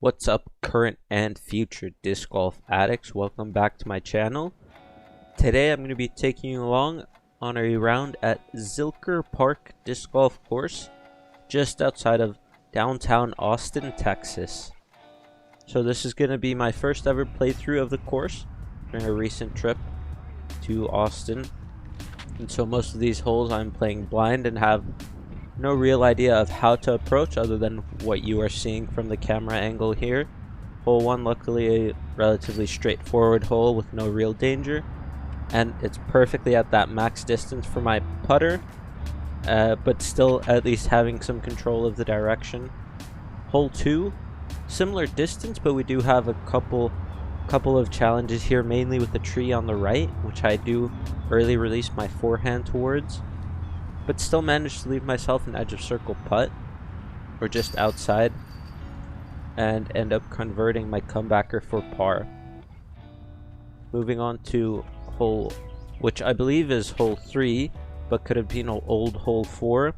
What's up, current and future disc golf addicts? Welcome back to my channel. Today I'm going to be taking you along on a round at Zilker Park Disc Golf Course just outside of downtown Austin, Texas. So this is going to be my first ever playthrough of the course during a recent trip to Austin. And so most of these holes I'm playing blind and have no real idea of how to approach other than what you are seeing from the camera angle here. Hole 1, luckily a relatively straightforward hole with no real danger, and it's perfectly at that max distance for my putter, but still at least having some control of the direction. Hole 2, similar distance, but we do have a couple of challenges here, mainly with the tree on the right, which I do early release my forehand towards, but still managed to leave myself an edge of circle putt, or just outside, and end up converting my comebacker for par. Moving on to hole, which I believe is hole 3, but could have been old hole 4.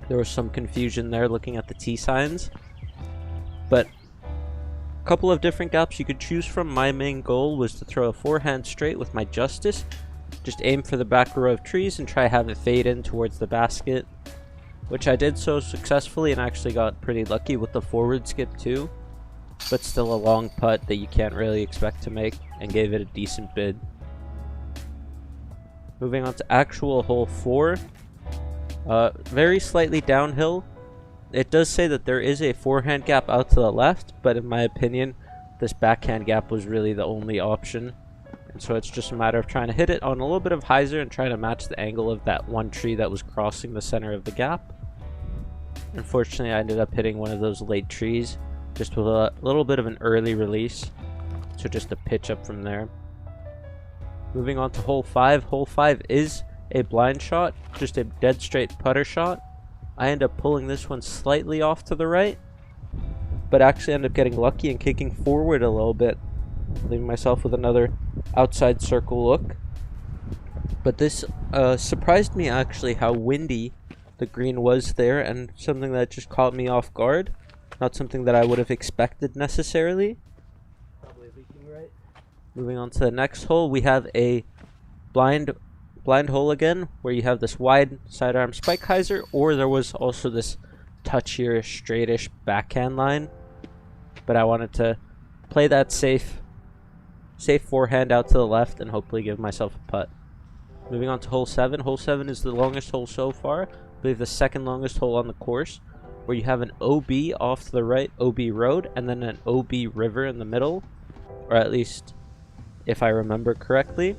There was some confusion there looking at the tee signs, but a couple of different gaps you could choose from. My main goal was to throw a forehand straight with my Justice. Just aim for the back row of trees and try have it fade in towards the basket, which I did so successfully and actually got pretty lucky with the forward skip too, but still a long putt that you can't really expect to make, and gave it a decent bid. Moving on to actual hole 4, very slightly downhill. It does say that there is a forehand gap out to the left, but in my opinion this backhand gap was really the only option. And so it's just a matter of trying to hit it on a little bit of hyzer and trying to match the angle of that one tree that was crossing the center of the gap. Unfortunately, I ended up hitting one of those late trees, just with a little bit of an early release, so just a pitch up from there. Moving on to hole 5. Hole 5 is a blind shot, just a dead straight putter shot. I end up pulling this one slightly off to the right, but actually end up getting lucky and kicking forward a little bit, leaving myself with another outside circle look. But this surprised me actually, how windy the green was there, and something that just caught me off guard. Not something that I would have expected necessarily. Probably leaking right. Moving on to the next hole, we have a blind hole again, where you have this wide sidearm spike hyzer, or there was also this touchier, straightish backhand line. But I wanted to play that safe forehand out to the left and hopefully give myself a putt. Moving on to hole 7. Hole 7 is the longest hole so far. I believe the second longest hole on the course, where you have an OB off to the right, OB road, and then an OB river in the middle, or at least if I remember correctly.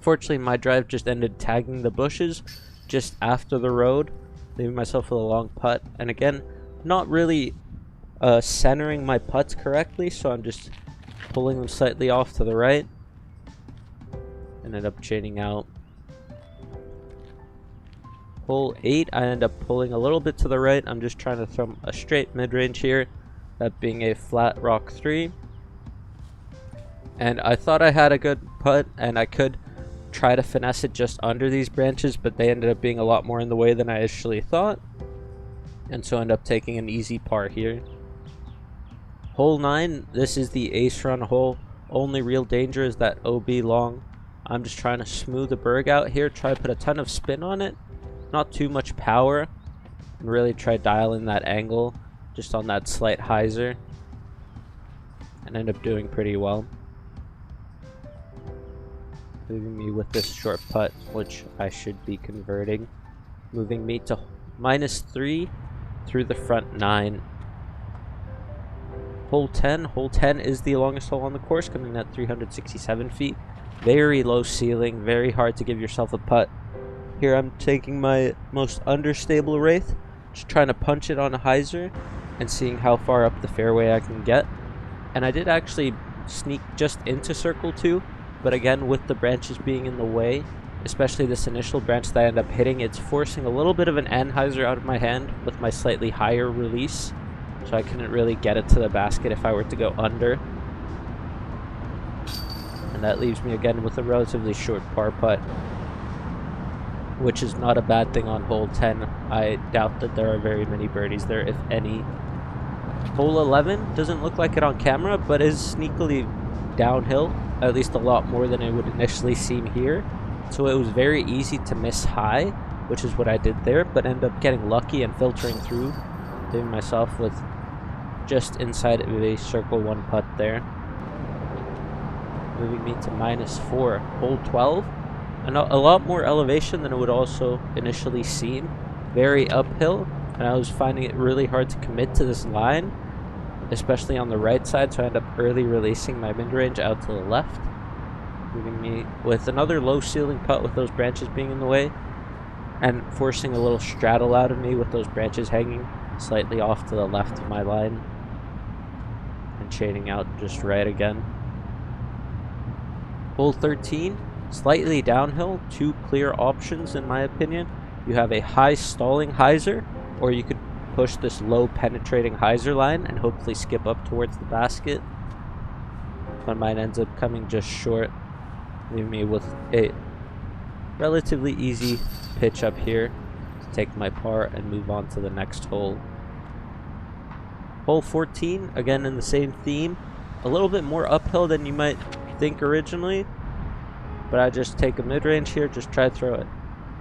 Fortunately, my drive just ended tagging the bushes just after the road, leaving myself with a long putt. And again, not really centering my putts correctly, so I'm just pulling them slightly off to the right. Ended up chaining out. Hole 8, I end up pulling a little bit to the right. I'm just trying to throw a straight mid-range here, that being a flat rock 3. And I thought I had a good putt, and I could try to finesse it just under these branches, but they ended up being a lot more in the way than I initially thought. And so I end up taking an easy par here. Hole 9, this is the ace run hole. Only real danger is that OB long. I'm just trying to smooth the berg out here, try to put a ton of spin on it, not too much power, and really try dialing that angle just on that slight hyzer, and end up doing pretty well, leaving me with this short putt, which I should be converting, moving me to -3 through the front 9. Hole 10. Hole 10 is the longest hole on the course, coming at 367 feet. Very low ceiling, very hard to give yourself a putt. Here I'm taking my most understable wraith, just trying to punch it on a hyzer and seeing how far up the fairway I can get. And I did actually sneak just into circle 2, but again, with the branches being in the way, especially this initial branch that I end up hitting, it's forcing a little bit of an anhyzer out of my hand with my slightly higher release. So I couldn't really get it to the basket if I were to go under. And that leaves me again with a relatively short par putt, which is not a bad thing on hole 10. I doubt that there are very many birdies there, if any. Hole 11 doesn't look like it on camera, but is sneakily downhill, at least a lot more than it would initially seem here. So it was very easy to miss high, which is what I did there, but ended up getting lucky and filtering through, leaving myself with just inside of a circle 1 putt there. Moving me to -4. Hole 12, a lot more elevation than it would also initially seem. Very uphill, and I was finding it really hard to commit to this line, especially on the right side, so I ended up early releasing my mid-range out to the left, leaving me with another low ceiling putt with those branches being in the way, and forcing a little straddle out of me with those branches hanging slightly off to the left of my line, and shading out just right again. Hole 13, slightly downhill, 2 clear options in my opinion. You have a high stalling hyzer, or you could push this low penetrating hyzer line and hopefully skip up towards the basket. But mine ends up coming just short, leaving me with a relatively easy pitch up here to take my par and move on to the next hole. Hole 14, again in the same theme, a little bit more uphill than you might think originally, but I just take a mid-range here, just try to throw it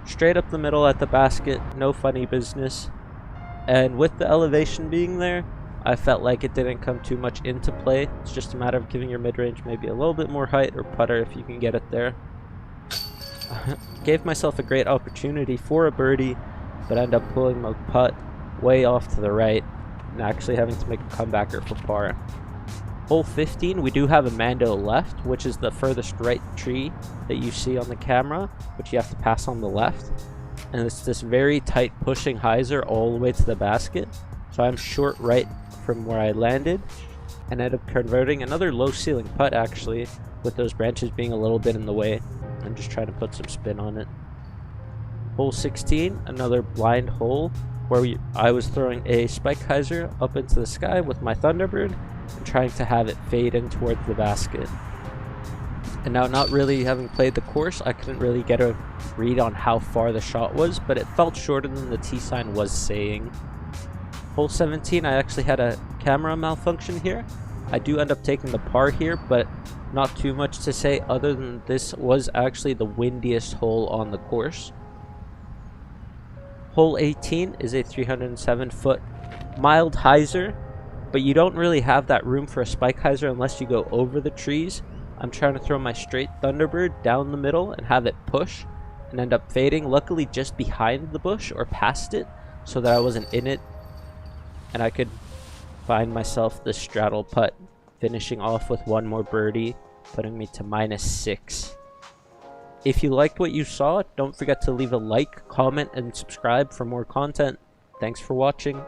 straight up the middle at the basket, no funny business. And with the elevation being there, I felt like it didn't come too much into play. It's just a matter of giving your mid-range maybe a little bit more height, or putter if you can get it there. Gave myself a great opportunity for a birdie, but ended up pulling my putt way off to the right and actually having to make a comebacker for par. Hole 15, we do have a Mando left, which is the furthest right tree that you see on the camera, which you have to pass on the left. And it's this very tight pushing hyzer all the way to the basket. So I'm short right from where I landed, and ended up converting another low ceiling putt actually, with those branches being a little bit in the way, and just trying to put some spin on it. Hole 16, another blind hole where I was throwing a spike hyzer up into the sky with my Thunderbird and trying to have it fade in towards the basket. And now, not really having played the course, I couldn't really get a read on how far the shot was, but it felt shorter than the tee sign was saying. Hole 17, I actually had a camera malfunction here. I do end up taking the par here, but not too much to say other than this was actually the windiest hole on the course. Hole 18 is a 307-foot mild hyzer, but you don't really have that room for a spike hyzer unless you go over the trees. I'm trying to throw my straight Thunderbird down the middle and have it push and end up fading, luckily just behind the bush or past it, so that I wasn't in it and I could find myself the straddle putt, finishing off with one more birdie, putting me to -6. If you liked what you saw, don't forget to leave a like, comment, and subscribe for more content. Thanks for watching.